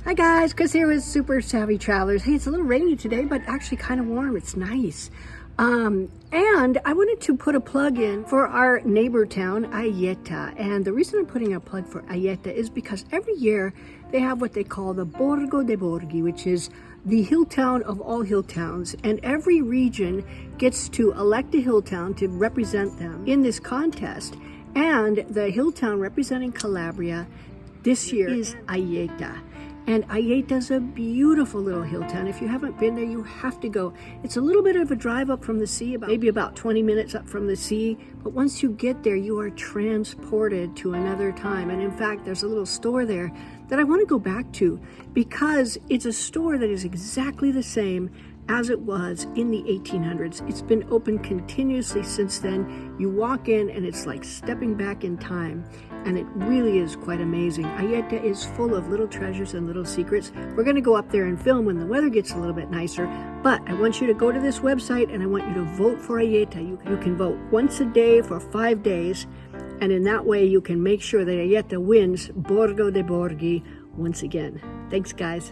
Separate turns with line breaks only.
Hi guys, Chris here with Super Savvy Travelers. Hey, it's a little rainy today, but actually kind of warm. It's nice. And I wanted to put a plug in for our neighbor town, Aieta. And the reason I'm putting a plug for Aieta is because every year they have what they call the Borgo dei Borghi, which is the hill town of all hill towns. And every region gets to elect a hill town to represent them in this contest. And the hill town representing Calabria this year is Aieta. And Aieta is a beautiful little hill town. If you haven't been there, you have to go. It's a little bit of a drive up from the sea, maybe about 20 minutes up from the sea. But once you get there, you are transported to another time. And in fact, there's a little store there that I want to go back to because it's a store that is exactly the same as it was in the 1800s. It's been open continuously since then. You walk in and it's like stepping back in time. And it really is quite amazing. Aieta is full of little treasures and little secrets. We're going to go up there and film when the weather gets a little bit nicer. But I want you to go to this website and I want you to vote for Aieta. You can vote once a day for 5 days. And in that way you can make sure that Aieta wins Borgo dei Borghi once again. Thanks guys.